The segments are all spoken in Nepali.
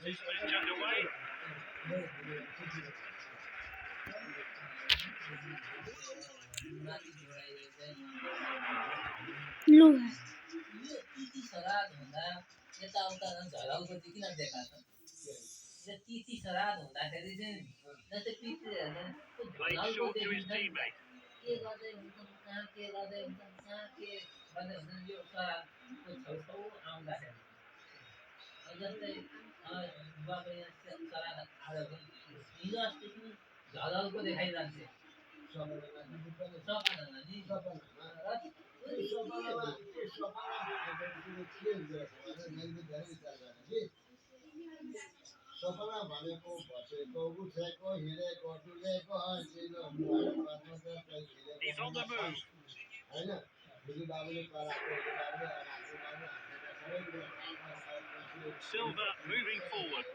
This match underway. लु यो तिती श्राद्ध हुँदा यताउता झलाउपट्टि किन देखाएको यो तिती श्राद्ध हुँदाखेरि चाहिँ जस्तै पितृहरूले Played झलाउको short to his देखिन्छ नि त teammate. के गर्दै हुन्छन् कहाँ के गर्दै हुन्छन् कहाँ के गर्दै हुन्छन् यो श्राद्धको छेउछाउ आउँदाखेरि जस्तै बुवाको यहाँ श्राद्ध आज हिजो अस्ति पनि झलाउको देखाइरहन्थ्यो सपनामा नि सपना भनेको बसेको उठेको हिँडेको डुलेको He's on the move. होइन हिजो बाबुले कराएको Silva moving forward.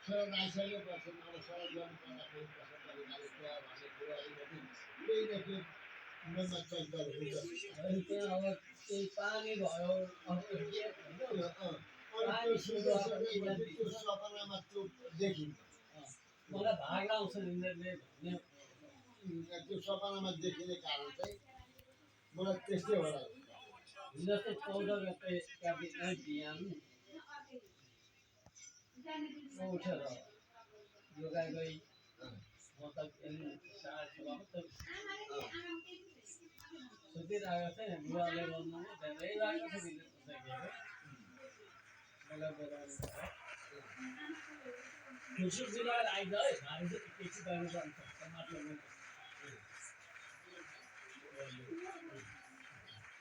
सडक आइसकेको पछि अब सडक गर्नु पर्दाखेरि कस्तो तरिकाले क्या भन्ने कुरा अलिकति केही न केही मनमा चलचल हुन्छ अब केही पानी भयो त्यो सपनामा त्यो देखिन्छ मलाई भाग लाउँछ यिनीहरूले भन्ने त्यो सपनामा देखिने कारण चाहिँ मलाई त्यस्तै होला हिजो चाहिँ 14 गते क्याबिनेट बिहान उठेर योगा गई मतलब सुतिरहेको चाहिँ बुवाले गर्नु धेरै लागेको छ मलाई बोलाउनु खुसी जिल्लाएर आइज है हामी चाहिँ एकछिन गर्नु पर्छ मतलब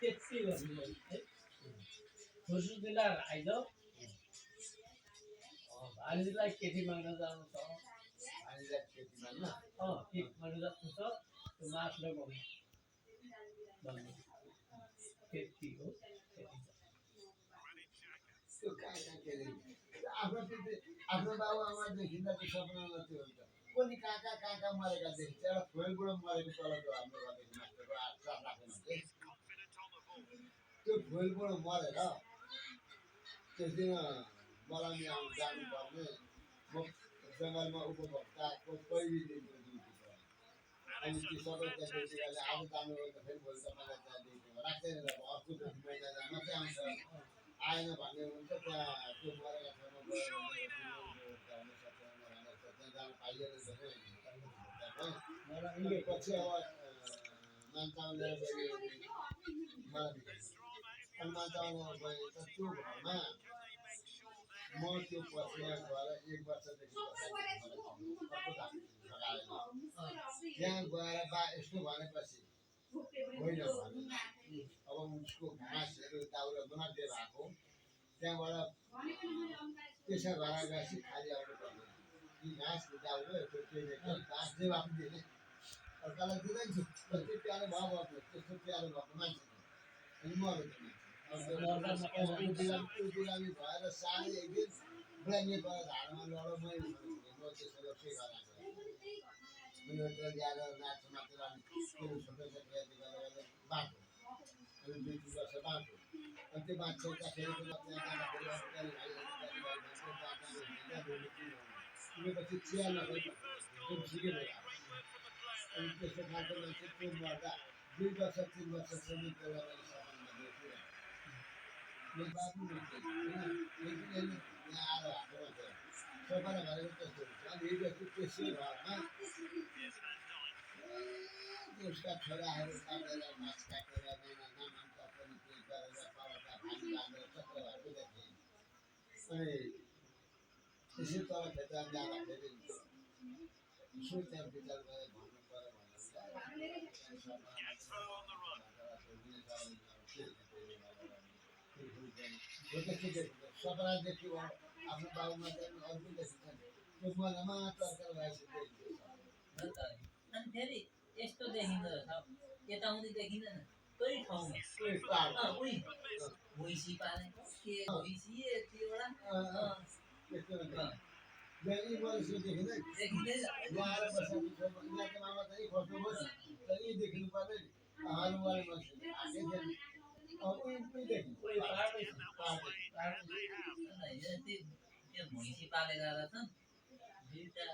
त्यति गर्नु है खुसी जिल्लाएर आइज भानीलाई केटी माग्न जानु छ हामीलाई खेती मान्न केक माग्न जानु छ त्यो मास लगाउनु भन्नु त्यति हो त्यो कहाँ कहाँ के अरे आफ्नो बाबुआमा देखिँदा त्यो सपनामा त्यो हुन्छ कोही कहाँ कहाँ मरेका देखिन्छ एउटा फुलबाट मरेको तलको हाम्रो घरदेखि मास्टरको 4 लाख त्यो फुलबाट मरेर त्यस दिन मलाई आउनु जानुपर्ने म जङ्गलमा उपभोक्ताको पहिलो दिनको ड्युटी छ अनि त्यो सबै त्यहाँदेखि आज जानु फेरि भोलि तपाईँलाई त्यहाँ ड्युटी राख्दैन अर्को महिना मात्रै आउँछ आएन भन्ने हुन्छ त्यहाँ त्यो मरेका ठाउँमा गयो भने हुन सक्छ त्यहाँ जान पाइएन भने पछि अब मान्छे लिएर गयो मलाई अनि मान्छे गए त त्यो घरमा म त्यो पछि गएर 1 वर्षदेखि त्यहाँ गएर बा यस्तो भनेपछि होइन भने अब उसको घाँसहरू दाउरा बनाइदिएर आएको त्यहाँबाट त्यसै घर गएपछि खाली आउनु पर्दैन कि घाँस दाउरा त्यो घाँस जे भए पनि दिने अर्कालाई दिँदैछु त्यो प्यारो भयो त्यस्तो प्यारो भएको मान्छे अनि मरेको बिरामी भएर सानो एक दिन ब्ल्याङ्केट भएर झाडामा लड म त्यसो रक्सै गराएको ल्याएर नाच्नु मात्र छोटो छोटो बाटो अनि 2-3 वर्ष बाटो अनि त्यो बाटोदाखेरि त्यहाँ जाँदाखेरि चिया लगाइ सिकेर अनि त्यस्तो खालको मान्छे त्यो मर्दा 2 वर्ष 3 वर्षसम्म मेरो बाबु यहाँ आएर हातमा सपना गरेको त्यस्तो हुन्छ अनि यो व्यक्ति त्यसै घरमा उसका छोराहरू काटेर मास काटेर नामान कपनी के गरेर परका भागी बाँधेर चक्र भएको देखेँ अनि त्यसै तल खेतमा जाँदाखेरि यसो त्यहाँ विचार गरेर भन्नु पऱ्यो भने सपना देखि आफ्नो बाबुमा चाहिँ अर्को देखिन्छ त्यो मनमा तरकार भइसक्यो अनि फेरि यस्तो देखिँदो रहेछ यताउति देखिँदैन त्यही ठाउँमा भैँसी पालेको के भैँसी यतिवटा यही मनुष्य देखिँदैन ल्याएर बसेको यहाँको मामा चाहिँ खस्नु भयो यही देखिनु पर्ने हाल्नुवाले मान्छे पालेका छन् दुईटा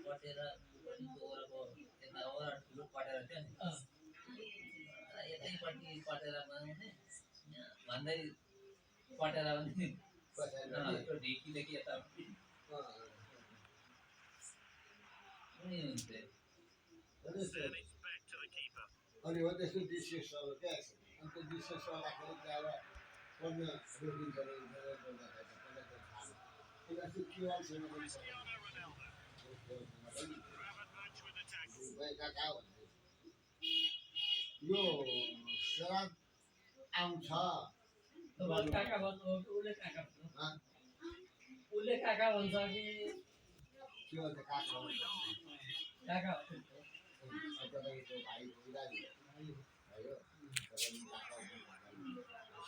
कटेर यता ओरा ठुलो कटेर थियो नि यतैपट्टि कटेर बनाउने भन्दै कटेर पनि त्यो ढिकीदेखि यता हुन्थ्यो And it's back to the keeper. अनि हो त्यस्तो डिसिसहरू क्या अन्त डिसिस राखेर त्यहाँबाट पढ्न रोकिन्छ यस्तो क्युआरसँग पनि Cristiano Ronaldo. Gravenberch with the tackle. यो शराब आउँछ काका भन्छ उसले काका भन्छ हाँ? उसले काका भन्छ कि के भन्छ काका भन्छ काका भन्छ तपाईँको भाइ बिरामी भयो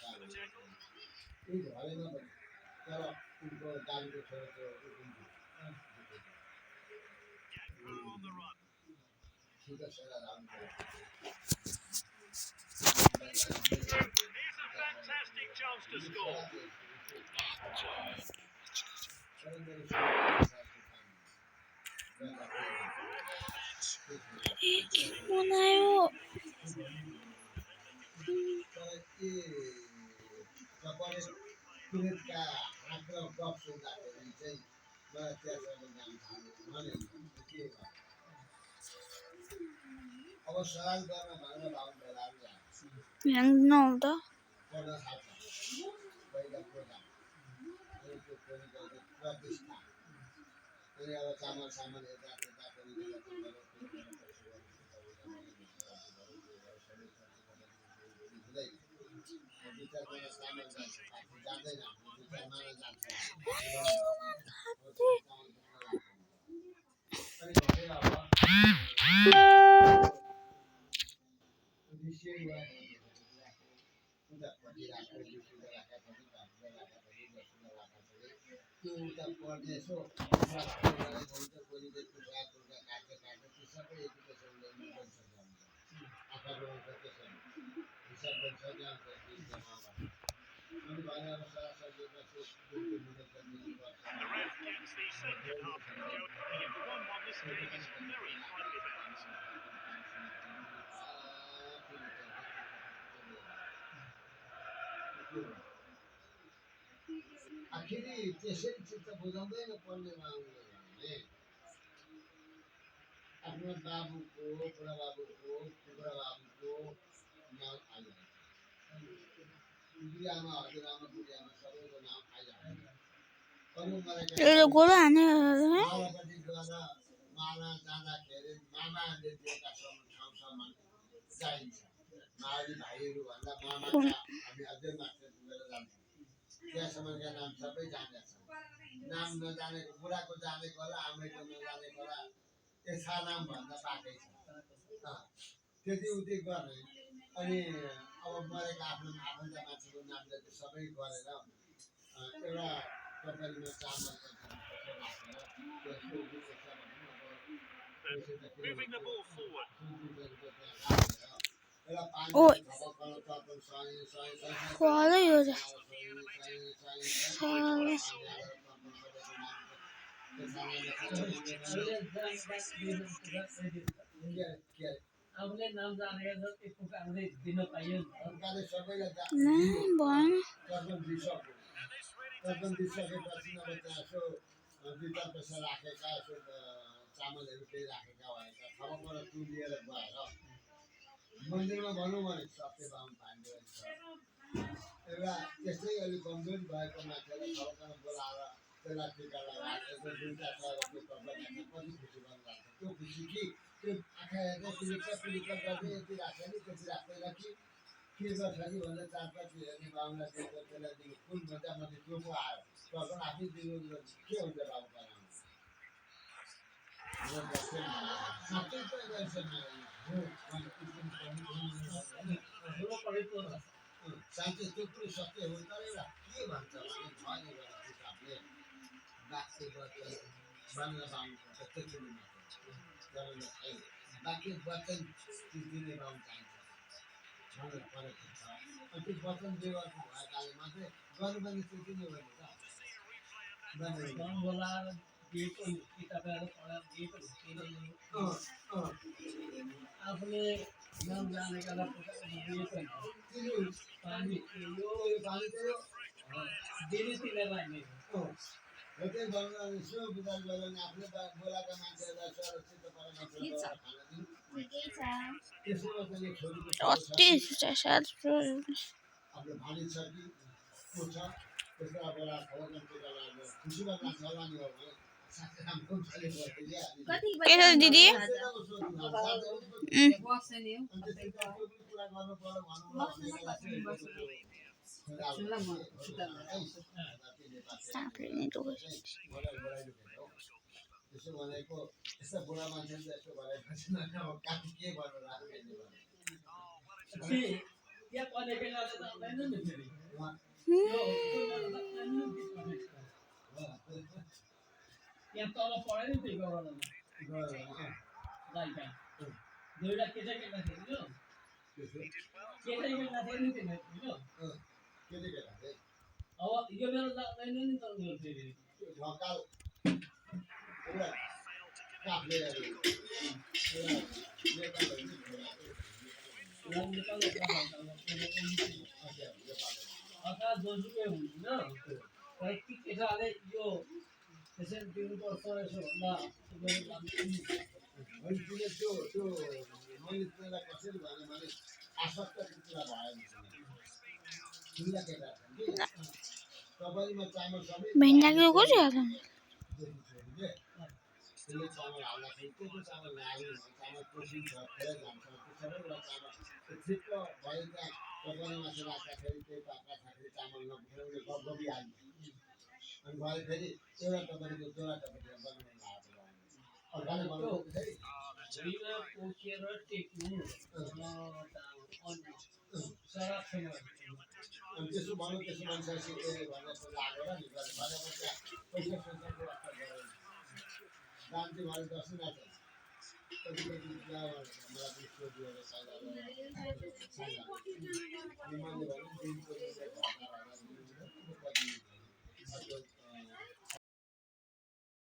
तपाईँले काका त्यही भएन भने तर उनको दाजुको छोराको Gakpo on the run. ठिक छ Here's a fantastic chance to score. 뭐나요? तुरन्तका हातमा गफ सुन्दाखेरि चाहिँ मलाई त्यहाँसम्म जान थाल्यो भने के भयो अब सवाल गर्न भनेर भाउन्डरहरू 그냥 나온다. पढ्न थाल्छ पहिला प्रोग्राम अनि त्यो कोरिकलको प्रतिष्ठा अनि अब चामल सामान यता त्यता विचारमा सामान जाँदैन विचारमा जान्छ त्यो उता पढ्ने यसो सबै एजुकेसन आँखा हिसाब अनि भनेर सरासरीमा The ref gets the second half to go. Again, the 1-1, this game is very highly balanced. आखिरी त्यसरी चित्त बुझाउँदैन पढ्नेमा आउने भने आफ्नो बाबुको बुढाबाबुको बुढाबाबुको नाम आइहाल्छ बुढियामा हजुरआमा बुढियामा सबैको नाम आइहाल्छ अरू मरेका 이거 고라 아니에요? मालापट्टि गएर माला जाँदाखेरि मामाले दिएका ठाउँसम्म जाइन्छ मावली भाइहरू भन्दा मामाका हामी अझै माथि पुगेर जान्छौँ त्यहाँसम्मका नाम सबै जानेछ नाम नजानेको बुढाको जानेको होला आमैको नजानेको होला यथा नाम भन्दा बाँकै छ त्यति उति गर्ने अनि अब मरेका आफ्नो आफन्त मान्छेको नामले चाहिँ सबै गरेर एउटा टपरीमा चामल Moving the ball forward. Oi. Fala, Yuri. आफूले नाम जानेका छ त्यसको कारणले दिन पाइयो नि Não, bueno. दिइसकेपछि अब त्यहाँ यसो दुई चार पैसा राखेका यसो चामलहरू केही राखेका भएका थपबाट तुलिएर गएर मन्दिरमा भनौँ भने सत्य बाहुन पाण्डे एउटा त्यस्तै अलिक कमजोर भएको मान्छेलाई थपसँग बोलाएर त्यसलाई टिका लगाएर दुईवटा त्यो कपडा राखेर कति खुसी गर्नु त्यो खुसी कि त्यो आँखा हेर्दै पिलिक्क गर्दै यति राख्छ कि त्यति राख्दैन कि के गर्छ कि भन्दा चार पाँच हेर्ने बाहुनलाई दिएको त्यसलाई दिनु कुन मोटामोटी त्यो पो आयो तर पनि आफै दिनु के हुन्छ बाबु पारामा साँच्चै त रहेछ साँच्चै त्यो कुरो सत्य हो तर एउटा के भन्छ भने छैन एउटा किताबले बाक्य वचन बाङ्ला बाहुन त्यस्तै कुरो मात्र बाँकी वचन दिने बाहुन चाहिन्छ परेको छ अनि त्यो वचन व्यवहारको भएकाले मात्रै गर्नुपर्ने त्यति नै हो नि त गाउँ बोलाएर दिएको किताबहरू पढाएर दिएको आफूले नजानेकालाई दिएको पानी यो पानी चाहिँ दिने तिनीहरूलाई नै हो त्यही भन्नु अनि सो विचार गरेर नि आफूले बोलाएका मान्छेहरूलाई सुरक्षित परमेश्वर खान दिनु त्यसैमा चाहिँ छोरीको अति सात आफ्नो भानी छ कि को छ त्यसलाई बोला खबर खुसीमा लाग्छ होला नि हो भने साथै राम्रो चलेको थियो के छ दिदी साँपले नि त्यसो भनेको यस्ता बुढा मान्छेले यस्तो भनेपछि अब काम के गर्नु लाग्ने त्यहाँ पढ्ने बेलाले त आउँदैन नि फेरि यहाँ तल पढायो नि त्यही गराउनमा दुईवटा केटा केटा थियो केटा केटा थियो नि तिनीहरू अब यो बेला लाग्दैन नि त उनीहरू फेरि ढकाल एउटा काफले अथवा जोसुकै हुँदैन कि केटाले यो त्यसरी दिनुपर्छ यसो भन्दा मैले त्यो मैले तिमीलाई कसरी भने आसक्तको कुरा भयो तिमीलाई केटा तपाईँमा चामल सबै भेन्डाको कसरी हाल्छ त्यसले चामल हाल्दाखेरि त्यो चामल नहाल्नु चामल पोसिन्छ फेरि जान्छ त्यो सबै कुरा चामल ठिक्क भयो त्यहाँ तपाईँले मासु राख्दाखेरि त्यही पाक्का खाँदाखेरि चामल नपुग्ने गफगफिहाल्नु अनि भयो फेरि एउटा तपाईँको जोडा तपाईँले बनाउनु भएको अर्काले बनाउनु फेरि भुइँमा पोखेर टेक्नु सरापसँग अनि त्यसो भनौँ त्यसो मान्छे भनेर लागेर नि गरेर भनेपछि पैसा सोच्ने व्यवस्था गरेर जान्थ्यो भने दसैँ नाच्छ कतिपति मलाई सोधिएर मैले भने दिनको